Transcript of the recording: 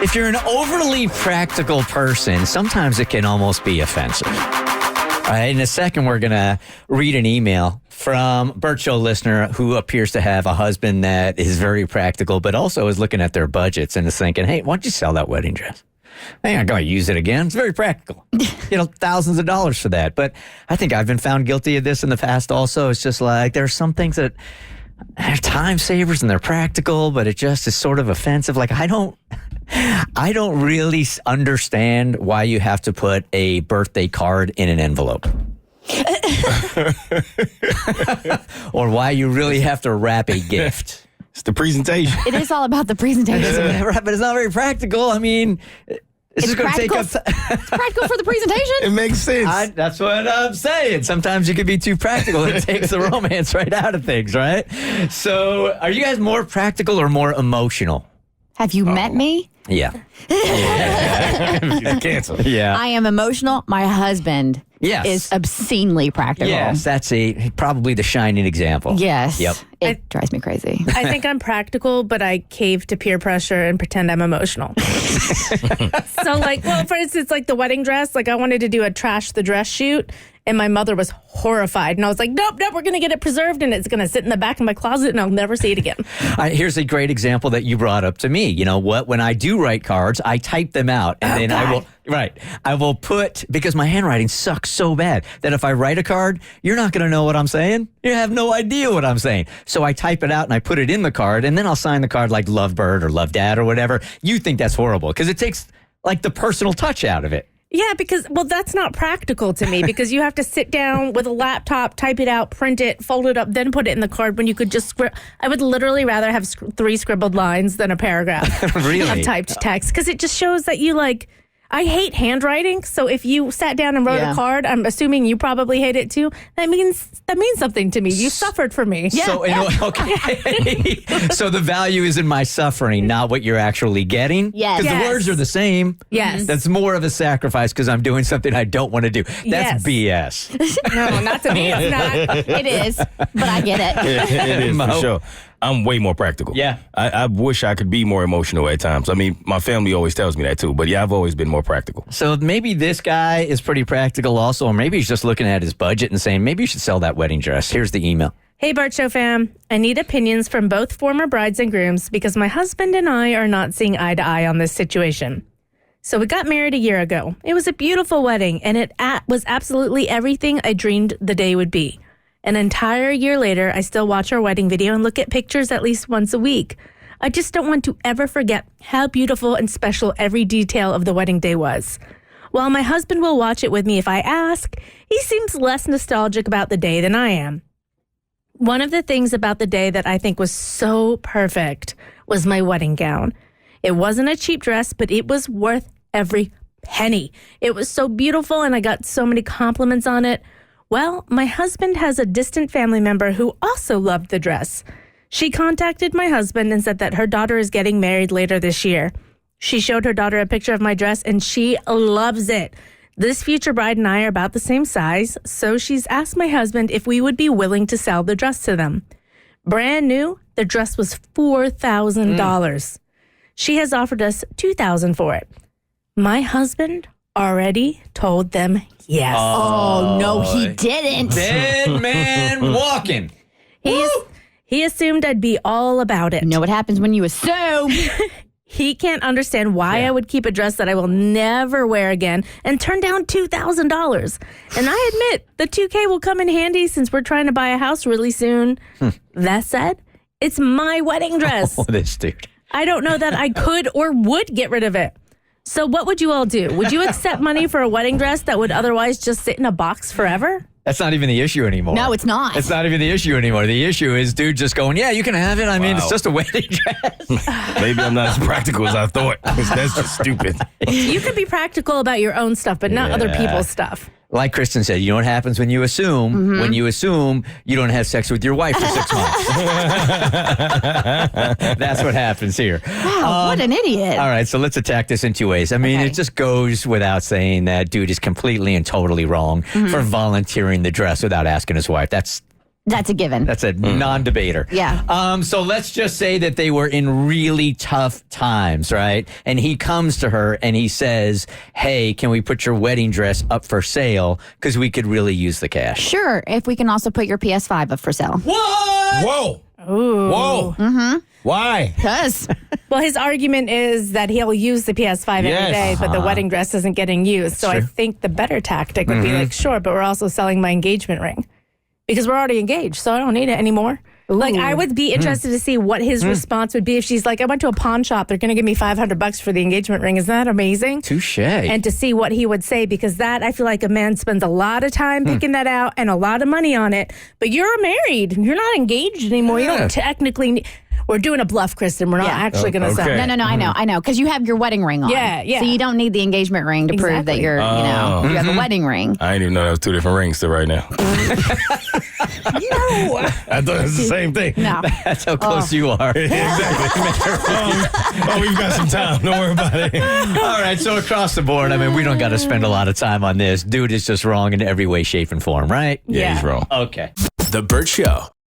if you're an overly practical person, sometimes it can almost be offensive. All right, in a second, we're going to read an email from Bert Show listener who appears to have a husband that is very practical, but also is looking at their budgets and is thinking, hey, why don't you sell that wedding dress? I ain't going to use it again. It's very practical. Thousands of dollars for that. But I think I've been found guilty of this in the past also. It's just like there are some things that are time savers and they're practical, but it just is sort of offensive. Like I don't really understand why you have to put a birthday card in an envelope. Or why you really have to wrap a gift. It's the presentation. It is all about the presentation. But it's not very practical. I mean, it's just going to take up It's practical for the presentation. It makes sense. That's what I'm saying. Sometimes you can be too practical. It takes the romance right out of things, right? So are you guys more practical or more emotional? Have you met me? Yeah. Cancel. Yeah. I am emotional. My husband is obscenely practical. Yes, that's probably the shining example. Yes. Yep. It drives me crazy. I think I'm practical, but I cave to peer pressure and pretend I'm emotional. So, for instance, like the wedding dress, I wanted to do a trash the dress shoot, and my mother was horrified. And I was like, nope, we're going to get it preserved, and it's going to sit in the back of my closet, and I'll never see it again. Here's a great example that you brought up to me. You know what? When I do write cards, I type them out, and then I will put, because my handwriting sucks so bad that if I write a card, you're not going to know what I'm saying. You have no idea what I'm saying. So I type it out and I put it in the card, and then I'll sign the card like Love Bert or Love Dad or whatever. You think that's horrible because it takes the personal touch out of it. Yeah, because, that's not practical to me because you have to sit down with a laptop, type it out, print it, fold it up, then put it in the card when you could just I would literally rather have 3 scribbled lines than a paragraph Really? of typed text because it just shows that you I hate handwriting, so if you sat down and wrote a card, I'm assuming you probably hate it too. That means something to me. You suffered for me. Yeah. So, okay. So the value is in my suffering, not what you're actually getting? Yes. Because the words are the same. Yes. That's more of a sacrifice because I'm doing something I don't want to do. That's BS. No, not to me. It's not. It is, but I get it. It is, for sure. I'm way more practical. Yeah. I wish I could be more emotional at times. I mean, my family always tells me that too, but I've always been more practical. So maybe this guy is pretty practical also, or maybe he's just looking at his budget and saying, maybe you should sell that wedding dress. Here's the email. Hey, Bert Show fam. I need opinions from both former brides and grooms because my husband and I are not seeing eye to eye on this situation. So we got married a year ago. It was a beautiful wedding, and it was absolutely everything I dreamed the day would be. An entire year later, I still watch our wedding video and look at pictures at least once a week. I just don't want to ever forget how beautiful and special every detail of the wedding day was. While my husband will watch it with me if I ask, he seems less nostalgic about the day than I am. One of the things about the day that I think was so perfect was my wedding gown. It wasn't a cheap dress, but it was worth every penny. It was so beautiful, and I got so many compliments on it. Well, my husband has a distant family member who also loved the dress. She contacted my husband and said that her daughter is getting married later this year. She showed her daughter a picture of my dress, and she loves it. This future bride and I are about the same size, so she's asked my husband if we would be willing to sell the dress to them. Brand new, the dress was $4,000. She has offered us $2,000 for it. My husband already told them yes. Oh, no, he didn't. Dead man walking. He assumed I'd be all about it. You know what happens when you assume. He can't understand why I would keep a dress that I will never wear again and turn down $2,000. And I admit, the $2,000 will come in handy since we're trying to buy a house really soon. That said, it's my wedding dress. Oh, this dude. I don't know that I could or would get rid of it. So what would you all do? Would you accept money for a wedding dress that would otherwise just sit in a box forever? That's not even the issue anymore. No, it's not. It's not even the issue anymore. The issue is dude just going, yeah, you can have it. I mean, it's just a wedding dress. Maybe I'm not as practical as I thought. That's just stupid. You can be practical about your own stuff, but not other people's stuff. Like Kristen said, you know what happens when you assume? Mm-hmm. When you assume you don't have sex with your wife for 6 months. That's what happens here. Wow, what an idiot. All right, so let's attack this in 2 ways. I mean, It just goes without saying that dude is completely and totally wrong for volunteering the dress without asking his wife. That's That's a given. That's a non-debater. Yeah. So let's just say that they were in really tough times, right? And he comes to her and he says, hey, can we put your wedding dress up for sale? Because we could really use the cash. Sure, if we can also put your PS5 up for sale. What? Whoa. Ooh. Whoa. Mm-hmm. Why? Because Well, his argument is that he'll use the PS5 every day, but the wedding dress isn't getting used. So I think the better tactic would be like, sure, but we're also selling my engagement ring because we're already engaged, so I don't need it anymore. Like, I would be interested to see what his response would be if she's like, I went to a pawn shop. They're going to give me $500 for the engagement ring. Isn't that amazing? Touche. And to see what he would say, because that, I feel like a man spends a lot of time picking that out and a lot of money on it. But you're married. You're not engaged anymore. You don't technically... We're doing a bluff, Kristen. We're not actually going to sell. No, I know. Because you have your wedding ring on. Yeah. So you don't need the engagement ring to prove that you're, you have a wedding ring. I didn't even know that was two different rings to right now. No. I thought it was the same thing. No. That's how close you are. Exactly. We've got some time. Don't worry about it. All right, so across the board, I mean, we don't got to spend a lot of time on this. Dude is just wrong in every way, shape, and form, right? Yeah, he's wrong. Okay. The Bert Show.